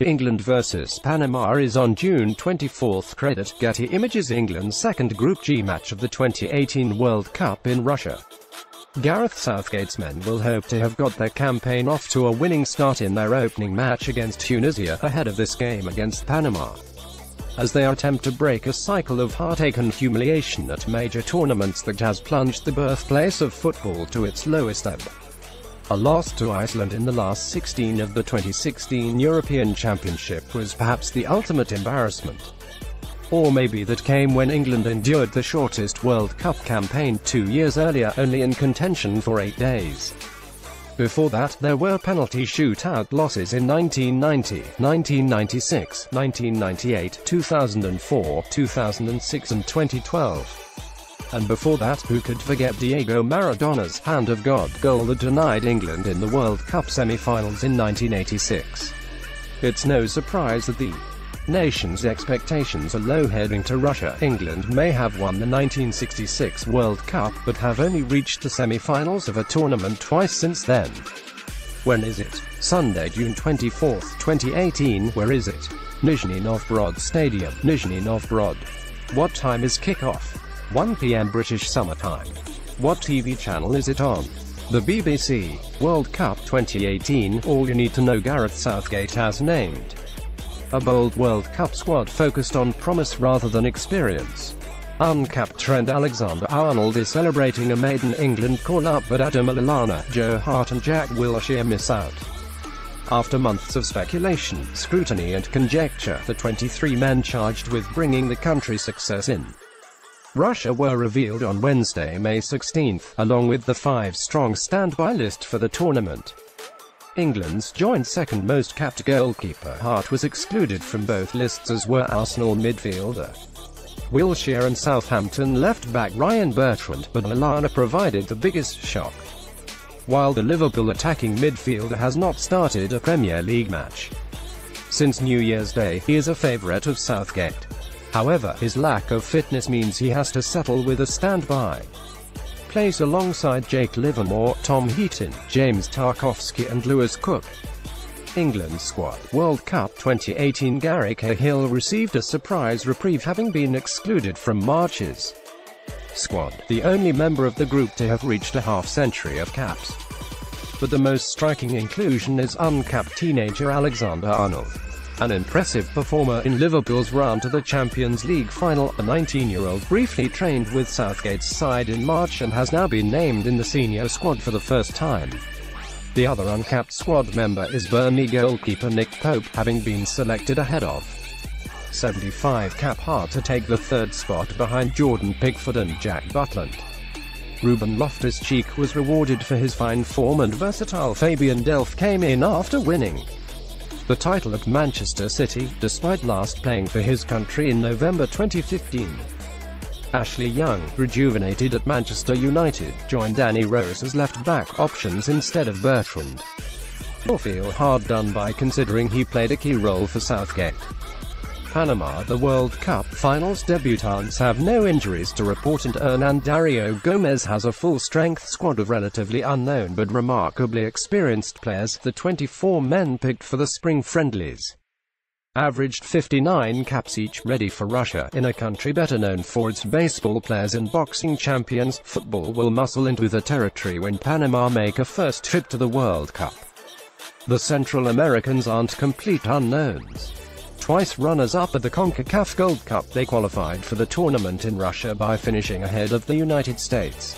England vs Panama is on June 24. Credit Getty Images. England's second Group G match of the 2018 World Cup in Russia. Gareth Southgate's men will hope to have got their campaign off to a winning start in their opening match against Tunisia ahead of this game against Panama, as they attempt to break a cycle of heartache and humiliation at major tournaments that has plunged the birthplace of football to its lowest ebb. A loss to Iceland in the last 16 of the 2016 European Championship was perhaps the ultimate embarrassment. Or maybe that came when England endured the shortest World Cup campaign 2 years earlier, only in contention for 8 days. Before that, there were penalty shootout losses in 1990, 1996, 1998, 2004, 2006 and 2012. And before that, who could forget Diego Maradona's hand of God goal that denied England in the World Cup semi-finals in 1986. It's no surprise that the nation's expectations are low heading to Russia. England may have won the 1966 World Cup, but have only reached the semi-finals of a tournament twice since then. When is it? Sunday, June 24, 2018. Where is it? Nizhny Novgorod Stadium, Nizhny Novgorod. What time is kick-off? 1 p.m. British Summer Time. What TV channel is it on? The BBC. World Cup 2018. All you need to know. Gareth Southgate has named a bold World Cup squad focused on promise rather than experience. Uncapped Trent Alexander-Arnold is celebrating a maiden England call-up, but Adam Lallana, Joe Hart and Jack Wilshere miss out. After months of speculation, scrutiny and conjecture, the 23 men charged with bringing the country success in Russia were revealed on Wednesday, May 16, along with the 5-strong standby list for the tournament. England's joint second-most capped goalkeeper Hart was excluded from both lists, as were Arsenal midfielder Wilshere and Southampton left-back Ryan Bertrand, but Lallana provided the biggest shock. While the Liverpool attacking midfielder has not started a Premier League match since New Year's Day, he is a favourite of Southgate. However, his lack of fitness means he has to settle with a standby place alongside Jake Livermore, Tom Heaton, James Tarkowski and Lewis Cook. England squad. World Cup 2018. Gary Cahill received a surprise reprieve, having been excluded from March's squad, the only member of the group to have reached a half-century of caps. But the most striking inclusion is uncapped teenager Alexander-Arnold, an impressive performer in Liverpool's run to the Champions League final. The 19-year-old briefly trained with Southgate's side in March and has now been named in the senior squad for the first time. The other uncapped squad member is Burnley goalkeeper Nick Pope, having been selected ahead of 75 cap Hart to take the third spot behind Jordan Pickford and Jack Butland. Ruben Loftus-Cheek was rewarded for his fine form, and versatile Fabian Delph came in after winning the title at Manchester City, despite last playing for his country in November 2015. Ashley Young, rejuvenated at Manchester United, joined Danny Rose as left-back options instead of Bertrand. Will feel hard done by, considering he played a key role for Southgate. Panama. The World Cup finals debutants have no injuries to report, and Hernan Dario Gomez has a full-strength squad of relatively unknown but remarkably experienced players. The 24 men picked for the spring friendlies averaged 59 caps each, ready for Russia, in a country better known for its baseball players and boxing champions. Football will muscle into the territory when Panama make a first trip to the World Cup. The Central Americans aren't complete unknowns. Twice runners-up at the CONCACAF Gold Cup, they qualified for the tournament in Russia by finishing ahead of the United States.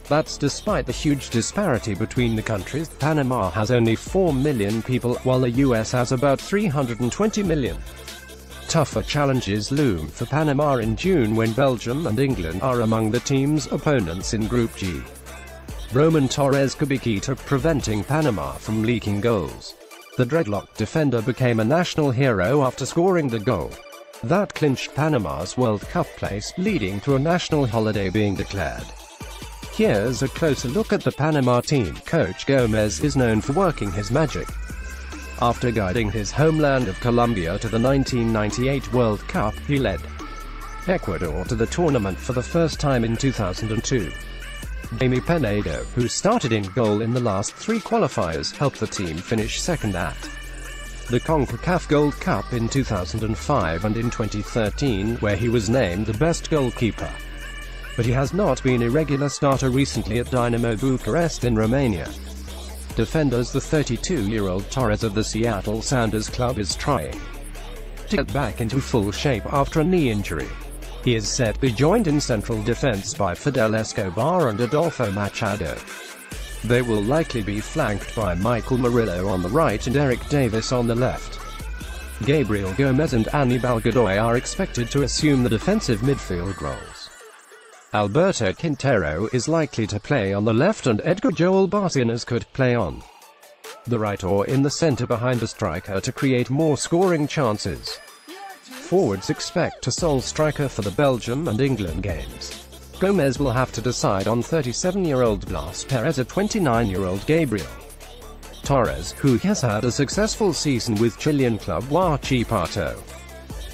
That's despite the huge disparity between the countries. Panama has only 4 million people, while the US has about 320 million. Tougher challenges loom for Panama in June, when Belgium and England are among the team's opponents in Group G. Roman Torres could be key to preventing Panama from leaking goals. The dreadlocked defender became a national hero after scoring the goal that clinched Panama's World Cup place, leading to a national holiday being declared. Here's a closer look at the Panama team. Coach Gomez is known for working his magic. After guiding his homeland of Colombia to the 1998 World Cup, he led Ecuador to the tournament for the first time in 2002. Jamie Penedo, who started in goal in the last 3 qualifiers, helped the team finish second at the CONCACAF Gold Cup in 2005 and in 2013, where he was named the best goalkeeper. But he has not been a regular starter recently at Dynamo Bucharest in Romania. Defenders: the 32-year-old Torres of the Seattle Sounders club is trying to get back into full shape after a knee injury. He is set to be joined in central defense by Fidel Escobar and Adolfo Machado. They will likely be flanked by Michael Murillo on the right and Eric Davis on the left. Gabriel Gomez and Anibal Godoy are expected to assume the defensive midfield roles. Alberto Quintero is likely to play on the left and Edgar Joel Barcinas could play on the right or in the center behind the striker to create more scoring chances. Forwards: expect a sole striker for the Belgium and England games. Gomez will have to decide on 37-year-old Blas Perez and 29-year-old Gabriel Torres, who has had a successful season with Chilean club Huachipato.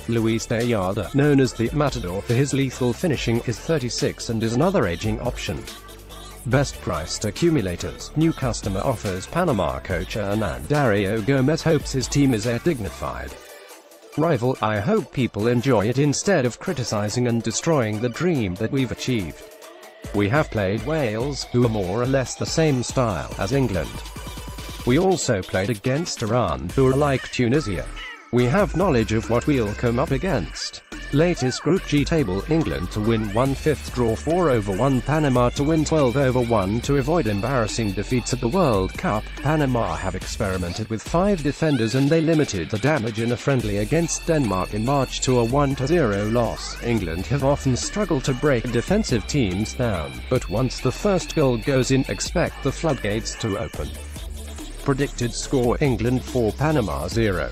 Luis Tejada, known as the Matador for his lethal finishing, is 36 and is another aging option. Best priced accumulators. New customer offers. Panama coach Hernan Dario Gomez hopes his team is dignified rival. I hope people enjoy it instead of criticizing and destroying the dream that we've achieved. We have played Wales, who are more or less the same style as England. We also played against Iran, who are like Tunisia. We have knowledge of what we'll come up against. Latest Group G table: England to win 1/5, draw 4/1, Panama to win 12/1 to avoid embarrassing defeats at the World Cup. Panama have experimented with 5 defenders and they limited the damage in a friendly against Denmark in March to a 1-0 loss. England have often struggled to break defensive teams down, but once the first goal goes in, expect the floodgates to open. Predicted score: England 4, Panama 0.